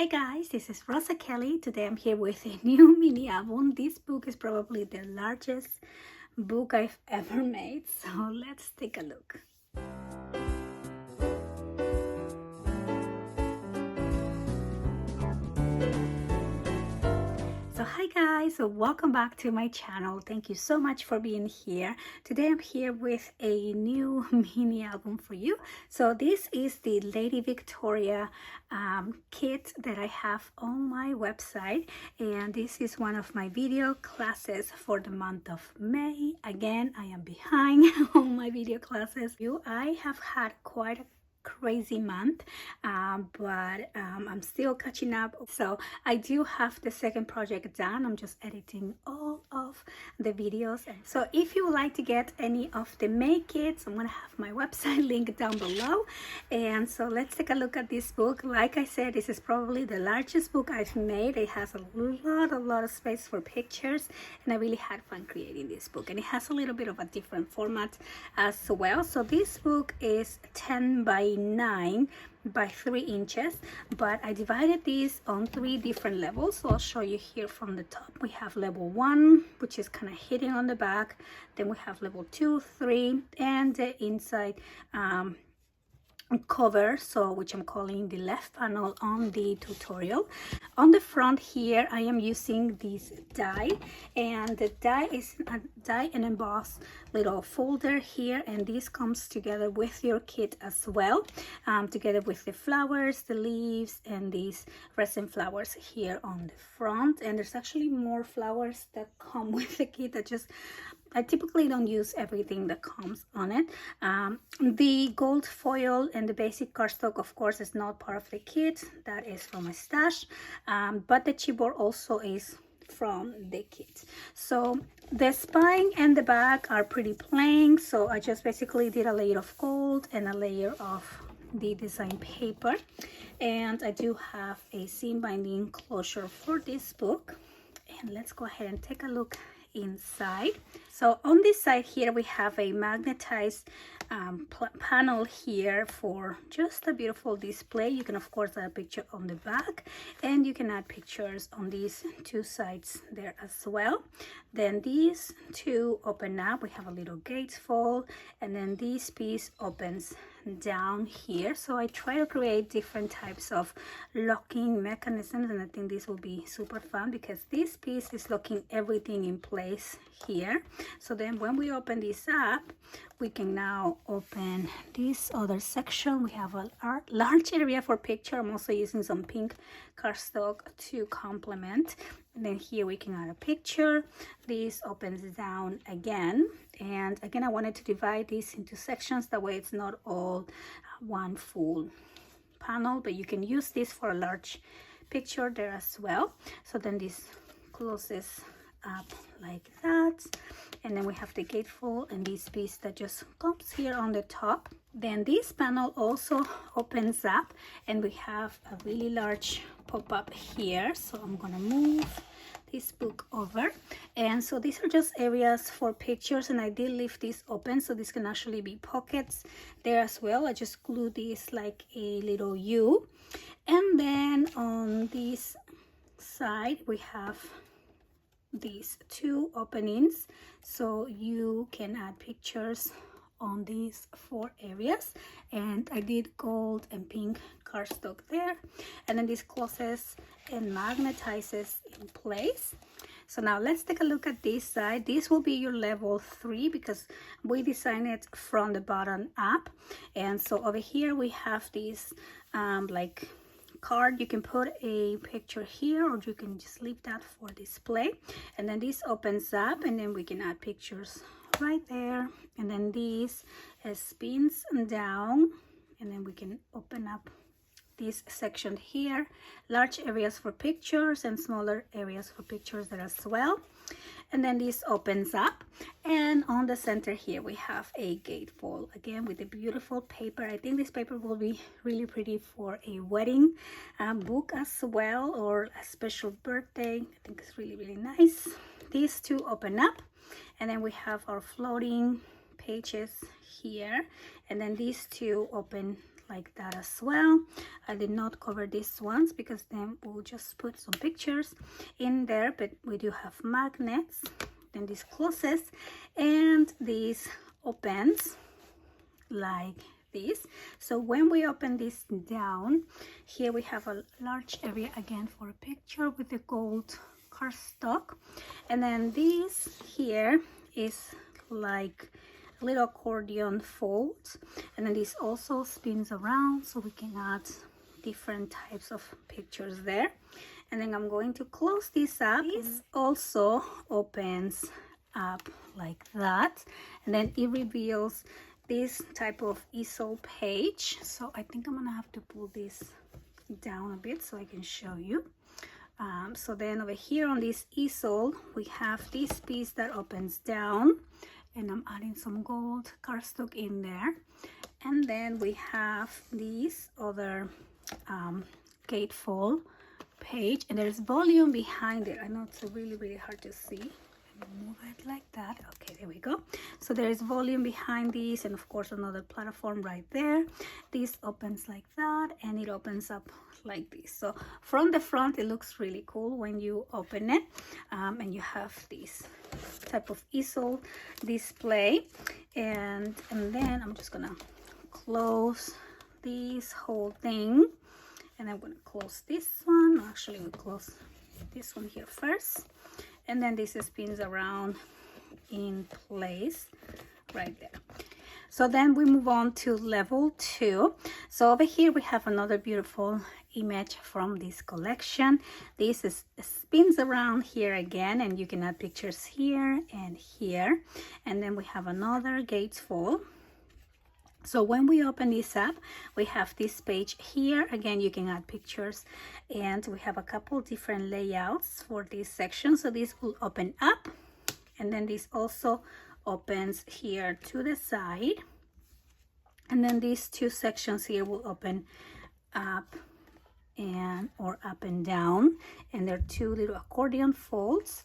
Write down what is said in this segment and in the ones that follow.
Hi guys, this is Rosa Kelly. Today I'm here with a new mini album. This book is probably the largest book I've ever made, so let's take a look. So hi guys, so welcome back to my channel. Thank you so much for being here. Today I'm here with a new mini album for you. So this is the Lady Victoria kit that I have on my website, and this is one of my video classes for the month of May. Again, I am behind on my video classes. I have had quite a crazy month, but I'm still catching up. So I do have the second project done. I'm just editing all of the videos. So if you would like to get any of the May kits, I'm gonna have my website link down below. And so let's take a look at this book. Like I said, this is probably the largest book I've made. It has a lot of space for pictures, and I really had fun creating this book. And it has a little bit of a different format as well. So this book is 10 by 9 by 3 inches, but I divided these on 3 different levels. So I'll show you here from the top. We have level 1, which is kind of hitting on the back. Then we have level 2, 3, and the inside cover, so which I'm calling the left panel on the tutorial. On the front here I am using this die, and the die is a die and emboss little folder here, and this comes together with your kit as well, together with the flowers, the leaves, and these resin flowers here on the front. And there's actually more flowers that come with the kit. I typically don't use everything that comes on it. The gold foil and the basic cardstock, of course, is not part of the kit. That is from my stash. But the chipboard also is from the kit. So the spine and the back are pretty plain. So I just basically did a layer of gold and a layer of the design paper. And I do have a seam binding closure for this book. And let's go ahead and take a look inside. So on this side here we have a magnetized panel here for just a beautiful display. You can of course add a picture on the back, and you can add pictures on these 2 sides there as well. Then these 2 open up. We have a little gatefold, and then this piece opens down here. So I try to create different types of locking mechanisms, and I think this will be super fun because this piece is locking everything in place here. So then when we open this up, we can now open this other section. We have a large area for picture. I'm also using some pink cardstock to complement. And then here we can add a picture. This opens down again. And again, I wanted to divide this into sections. That way it's not all one full panel, but you can use this for a large picture there as well. So then this closes up like that, and then we have the gatefold and this piece that just comes here on the top. Then this panel also opens up, and we have a really large pop-up here. So I'm gonna move this book over, and so these are just areas for pictures, and I did leave this open so this can actually be pockets there as well. I just glue this like a little U. And then on this side we have these 2 openings, so you can add pictures on these 4 areas. And I did gold and pink cardstock there, and then this closes and magnetizes in place. So now let's take a look at this side. This will be your level 3 because we designed it from the bottom up. And so over here we have this like card. You can put a picture here, or you can just leave that for display. And then this opens up, and then we can add pictures right there. And then this spins down, and then we can open up this section here. Large areas for pictures and smaller areas for pictures there as well. And then this opens up, and on the center here we have a gatefold, again with a beautiful paper. I think this paper will be really pretty for a wedding book as well, or a special birthday. I think it's really nice. These 2 open up, and then we have our floating pages here, and then these 2 open like that as well. I did not cover these ones because then we'll just put some pictures in there, but we do have magnets. Then this closes and this opens like this. So when we open this down, here we have a large area again for a picture with the gold cardstock, and then this here is like a little accordion fold, and then this also spins around so we can add different types of pictures there. And then I'm going to close this up. This also opens up like that, and then it reveals this type of easel page. So I think I'm gonna have to pull this down a bit so I can show you. So then over here on this easel we have this piece that opens down, and I'm adding some gold cardstock in there. And then we have this other gatefold page, and there's volume behind it. I know it's really hard to see. Move it like that. Okay, there we go. So there is volume behind these, and of course another platform right there. This opens like that, and it opens up like this. So from the front it looks really cool when you open it, and you have this type of easel display. And then I'm just gonna close this whole thing, and I'm gonna close this one. Actually, we'll close this one here first, and then this spins around in place right there. So then we move on to level 2. So over here we have another beautiful image from this collection. This spins around here again, and you can add pictures here and here. And then we have another gatefold. So when we open this up, we have this page here. Again, you can add pictures, and we have a couple different layouts for this section. So this will open up, and then this also opens here to the side, and then these two sections here will open up or up and down, and there are two little accordion folds.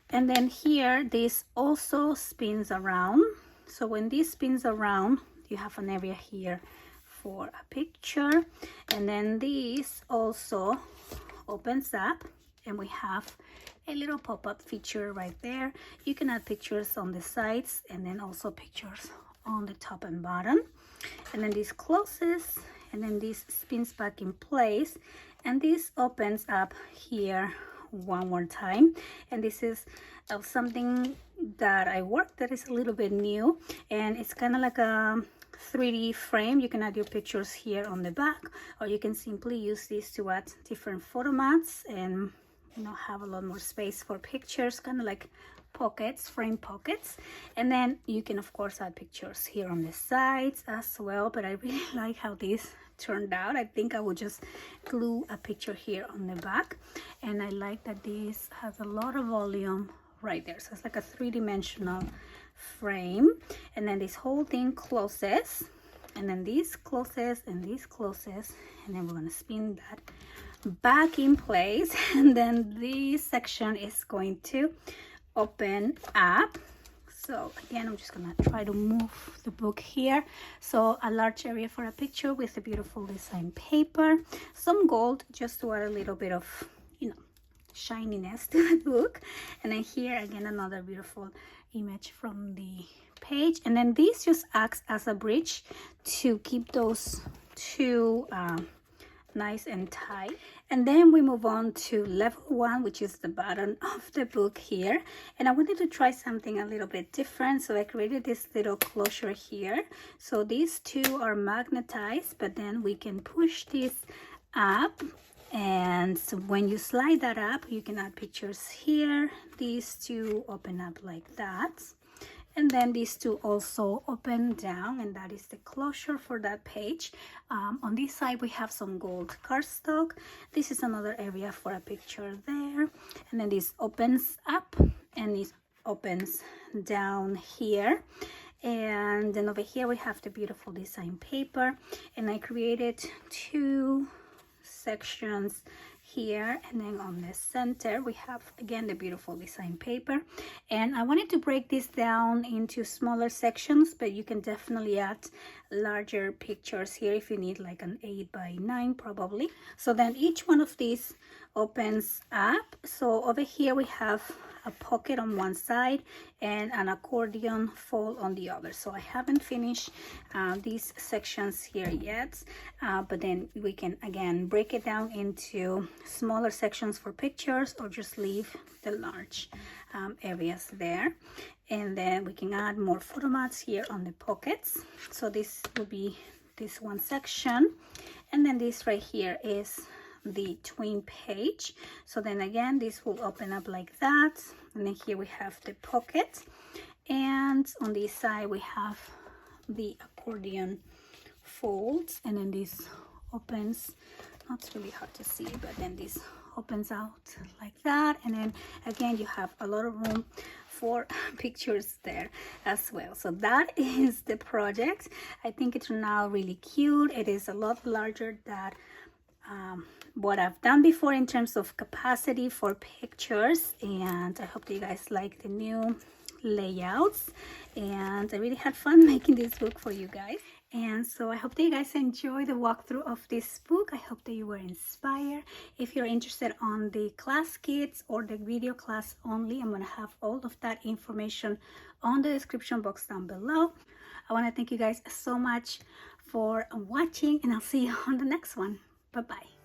And then here this also spins around. So when this spins around, you have an area here for a picture, and then this also opens up, and we have a little pop-up feature right there. You can add pictures on the sides, and then also pictures on the top and bottom. And then this closes, and then this spins back in place, and this opens up here one more time. And this is something that I worked that is a little bit new, and it's kind of like a 3D frame. You can add your pictures here on the back, or you can simply use this to add different photo mats and, you know, have a lot more space for pictures, kind of like pockets, frame pockets. And then you can of course add pictures here on the sides as well, but I really like how this turned out. I think I would just glue a picture here on the back, and I like that this has a lot of volume right there. So it's like a three-dimensional frame. And then this whole thing closes, and then this closes, and this closes, and then we're going to spin that back in place, and then this section is going to open up. So again, I'm just gonna try to move the book here. So a large area for a picture with a beautiful design paper, some gold just to add a little bit of, you know, shininess to the book. And then here again, another beautiful image from the page, and then this just acts as a bridge to keep those two nice and tight. And then we move on to level 1, which is the bottom of the book here, and I wanted to try something a little bit different, so I created this little closure here. So these two are magnetized, but then we can push this up, and so when you slide that up, you can add pictures here. These two open up like that, and then these two also open down, and that is the closure for that page. On this side we have some gold cardstock. This is another area for a picture there, and then this opens up and this opens down here. And then over here we have the beautiful design paper, and I created two sections here, and then on the center we have again the beautiful design paper. And I wanted to break this down into smaller sections, but you can definitely add larger pictures here if you need like an 8x9 probably. So then each one of these opens up. So over here we have a pocket on one side and an accordion fold on the other. So I haven't finished these sections here yet, but then we can again break it down into smaller sections for pictures, or just leave the large areas there. And then we can add more photo mats here on the pockets. So this will be this one section, and then this right here is the twin page. So then again, this will open up like that, and then here we have the pocket, and on this side we have the accordion folds, and then this opens, not really hard to see, but then this opens out like that, and then again you have a lot of room for pictures there as well. So that is the project. I think it turned out really cute. It is a lot larger than what I've done before in terms of capacity for pictures, and I hope that you guys like the new layouts, and I really had fun making this book for you guys. And so I hope that you guys enjoy the walkthrough of this book. I hope that you were inspired. If you're interested on the class kits or the video class only, I'm going to have all of that information on the description box down below. I want to thank you guys so much for watching, and I'll see you on the next one. Bye-bye.